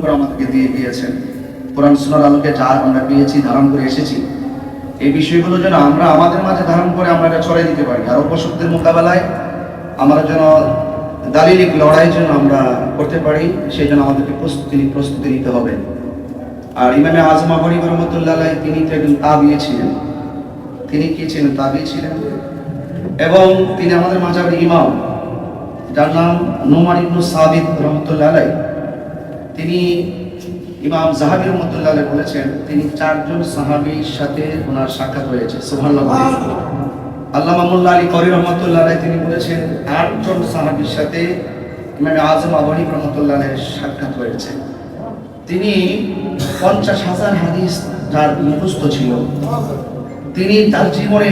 করে আমাদেরকে দিয়ে গিয়েছেন। কোরআন সুন্নাহর আলোকে যা আমরা পেয়েছি, ধারণ করে এসেছি, এই বিষয়গুলো যেন আমরা আমাদের মাঝে ধারণ করে আমরা এটা ছড়িয়ে দিতে পারি। আর অপশক্তির মোকাবেলায় আমরা যেন দালিলিক লড়াই যেন আমরা করতে পারি, সেই জন্য আমাদেরকে প্রস্তুতি নিতে হবে। আর ইমামে আজম আবু হানিফা রাহমাতুল্লাহ আলাইহি তিনি তো একজন তাবিঈ ছিলেন। তিনি কি ছিলেন? তাবিঈ ছিলেন। এবং তিনি আমাদের মাযহাবের ইমাম, যার নাম নুমান ইবনে সাবিত রাহমাতুল্লাহ আলাইহি। তিনি ইমাম যাহাবী রাহমাতুল্লাহ আলাইহি বলেছেন তিনি 4 জন সাহাবীর সাথে ওনার সাক্ষাৎ হয়েছে। সুবহানাল্লাহ। আল্লামা মোল্লা আলী করি রহমাতুল্লাহ আলাইহি তিনি বলেছেন 8 জন সাহাবীর সাথে ইমাম আজম আবু হানিফা রাহমাতুল্লাহ আলাইহির সাক্ষাৎ হয়েছে। তিনি 50,000 হাদিস যার মুখস্থ ছিল। তিনি তার জীবনে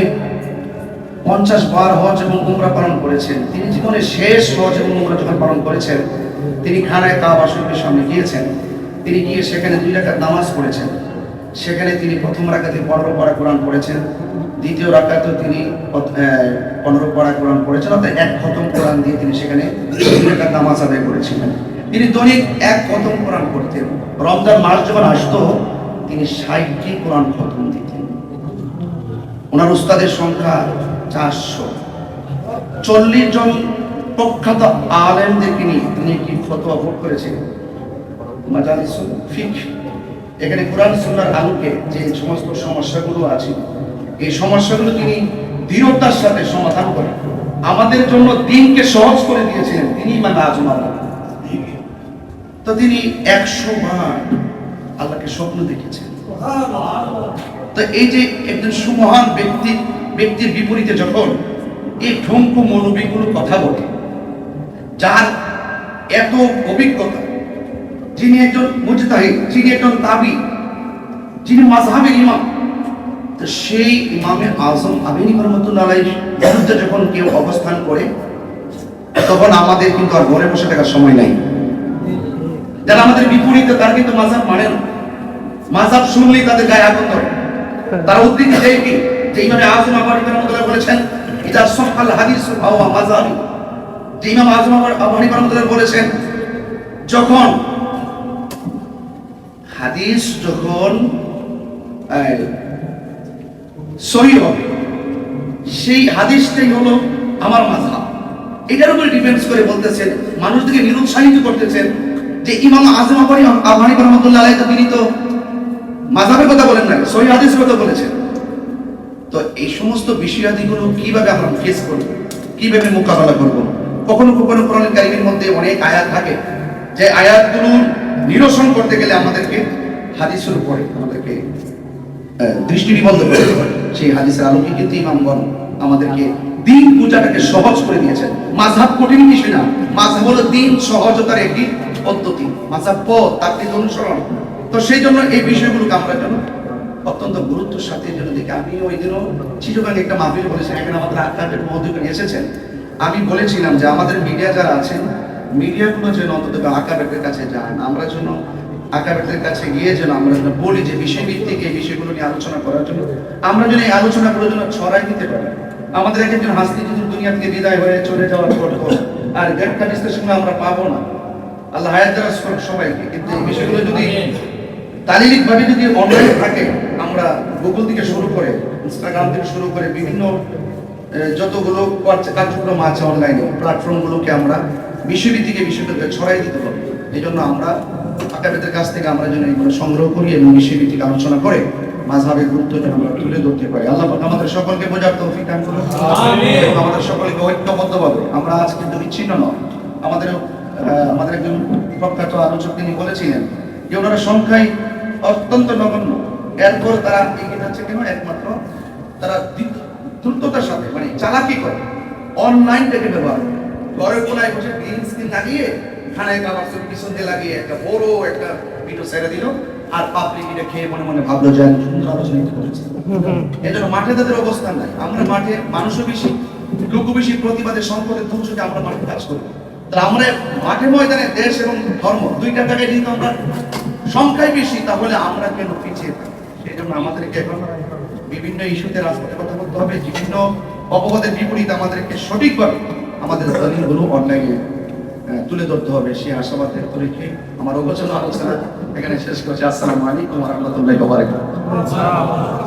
50 বার হজ এবং উমরা পালন করেছেন। তিনি জীবনে শেষ হজ এবং উমরা যখন পালন করেছেন, তিনি খানায় কাবা শরীফের সামনে গিয়েছেন। তিনি গিয়ে সেখানে 2 রাকাত নামাজ পড়েছেন। সেখানে তিনি প্রথম রাকাতে 15 পারা কোরআন পড়েছেন, দ্বিতীয় রাকাতে তিনি 15 পারা কোরআন পড়েছেন, অর্থাৎ 1 খতম কোরআন দিয়ে তিনি সেখানে 2 রাকাত নামাজ আদায় করেছিলেন। তিনি দৈনিক 1 খতম কোরআন পড়তেন। রমজান মাস যখন আসতো তিনি 60টি কোরআন খতম দিতেন। ওনার উস্তাদের সংখ্যা 400। 40 জন প্রখ্যাত আলেমদেরকে নিয়ে তিনি কি ফতোয়া ভোট করেছেন মাজালিসুল ফিকহ। এখানে কোরআন সুন্নাহর আলোকে যে সমস্ত সমস্যাগুলো আছে, এই সমস্যাগুলো তিনি দৃঢ়তার সাথে সমাধান করেন। আমাদের জন্য দিনকে সহজ করে দিয়েছিলেন তিনি ইমাম আজম আবু হানিফা। তো তিনি 100 বার আল্লাহকে স্বপ্ন দেখেছেন। তো এই যে একজন সুমহান ব্যক্তির বিপরীতে যখন এই ঠুনকো মৌলবীগুলো কথা বলে, যার এত অভিজ্ঞতা, যিনি একজন মুজতাহিদ, যিনি একজন তাবী, যিনি মাযহাবের ইমাম, তো সেই ইমামে আজম আবু হানিফা রাহমাতুল্লাহ আলাইহির বিরুদ্ধে যখন কেউ অবস্থান করে, তখন আমাদের কিন্তু আর ঘরে বসে থাকার সময় নাই। যারা আমাদের বিপরীতে তারা কিন্তু মাযহাব মানে না। মাযহাব শুনলেই তাদের গায়ে আগুন ধরে। তারা উদ্ধৃতি দেয় কি যে ইমামে আজম আবু হানিফা রাহমাতুল্লাহ বলেছেন ইদা সাহহাল হাদিস ফাহুয়া মাযহাবি। যে ইমাম আজম আবু হানিফা রাহমাতুল্লাহ বলেছেন যখন হাদিস যখন সহিহ হবে, সেই হাদিসটাই হলো আমার মাযহাব। এটার উপরে ডিপেন্ড করে বলতেছেন, মানুষদেরকে নিরুৎসাহিত করতেছেন যে ইমাম আজম আবু হানিফা রাহমাতুল্লাহ আলাইহি তো তিনি তো মাযহাবের কথা বলেন না, সহিহ হাদিসের কথা বলেছেন। তো এই সমস্ত বিষয়াদিগুলো কিভাবে আমরা ফেস করব, কিভাবে মোকাবেলা করব? কখনো কখনো কোরআন কারীমের মধ্যে অনেক আয়াত থাকে, যে আয়াতগুলো নিরসন করতে গেলে আমাদেরকে হাদিসের উপরে আমাদেরকে দৃষ্টি নিবদ্ধ করতে হবে। সেই হাদিসের আলোকে কিন্তু ইমামগণ আমাদেরকে দিন পূজাটাকে সহজ করে দিয়েছেন। মাযহাব কঠিন কিছু না, মাযহাব হলো দিন সহজতার একটি পদ্ধতি, মাযহাব পথ, তাকলিদ অনুসরণ। তো সেই জন্য এই বিষয়গুলোকে আমরা যেন অত্যন্ত গুরুত্বের সাথে যেন দেখি। আমি ওই দিনও চিটগাং একটা মাহফিল বলেছেন, এখানে আমাদের আক্তারের মহোদয় এসেছেন। আমি বলেছিলাম যে আমাদের মিডিয়া যারা আছেন, মিডিয়াগুলো যেন অন্তত আকাবেরদের কাছে যান, আমরা যেন আকাবেরদের কাছে গিয়ে যেন আমরা যেন বলি যে বিষয়ভিত্তিক এই বিষয়গুলো নিয়ে আলোচনা করার জন্য, আমরা যেন এই আলোচনাগুলো যেন ছড়াই দিতে পারি। আমাদের একজন হাসতি যদি দুনিয়া থেকে বিদায় হয়ে চলে যাওয়ার পর আর একটা বিশ্লেষণ আমরা পাবো না। আল্লাহ হায়াত দারাজ করুক সবাইকে। কিন্তু এই বিষয়গুলো যদি তালিলিকভাবে যদি অনলাইনে থাকে, আমরা গুগল থেকে শুরু করে ইনস্টাগ্রাম থেকে শুরু করে বিভিন্ন যতগুলো কার্যক্রম আছে অনলাইনে প্ল্যাটফর্মগুলোকে আমরা বিষয়ভিত্তিক এই বিষয়গুলোকে ছড়াই দিতে হবে। এই জন্য আমরা আকাবেরদের কাছ থেকে আমরা যেন এগুলো সংগ্রহ করি এবং বিষয়ভিত্তিক আলোচনা করে মাযহাবের গুরুত্ব যেন আমরা তুলে ধরতে পারি। আল্লাহ পাক আমাদের সকলকে বোঝার তৌফিক দান করুন এবং আমাদের সকলকে ঐক্যবদ্ধভাবে, আমরা আজ কিন্তু বিচ্ছিন্ন নয়। আমাদের একজন প্রখ্যাত আলোচক তিনি বলেছিলেন যে ওনারা সংখ্যায় অত্যন্ত নগণ্য, এরপর তারা এগিয়ে যাচ্ছে কেন? একমাত্র তারা দ্রুততার সাথে মানে চালাকি করে অনলাইনটাকে ব্যবহার করে। ঘরের কোনায় বসে গ্রিন স্ক্রিন লাগিয়ে খানায় কাবার পিছন দিয়ে লাগিয়ে একটা বড় একটা ভিডিও ছেড়ে দিল, আর পাবলিক এটা খেয়ে মনে মনে ভাবলো যে আমি সুন্দর আলোচনা করেছি। এজন্য মাঠে তাদের অবস্থান নাই। আমরা মাঠে মানুষও বেশি, লোকও বেশি, প্রতিবাদের সংকটের ধ্বংসকে আমরা মাঠে কাজ করি। তাহলে আমরা মাঠে ময়দানে দেশ এবং ধর্ম দুইটা জায়গায় যেহেতু আমরা সংখ্যায় বেশি, তাহলে আমরা কেন পিছিয়ে থাকি? সেই জন্য আমাদেরকে এখন বিভিন্ন ইস্যুতে রাজপথে কথা বলতে হবে। বিভিন্ন অপবাদের বিপরীতে আমাদেরকে সঠিকভাবে আমাদের দলিলগুলো অনলাইনে তুলে ধরতে হবে, সেই আশাবাদ ব্যক্ত রেখে আমার অগোচর আলোচনা এখানে শেষ করছি। আসসালামু আলাইকুম ওয়া রাহমাতুল্লাহি ওয়া বারাকাতুহু।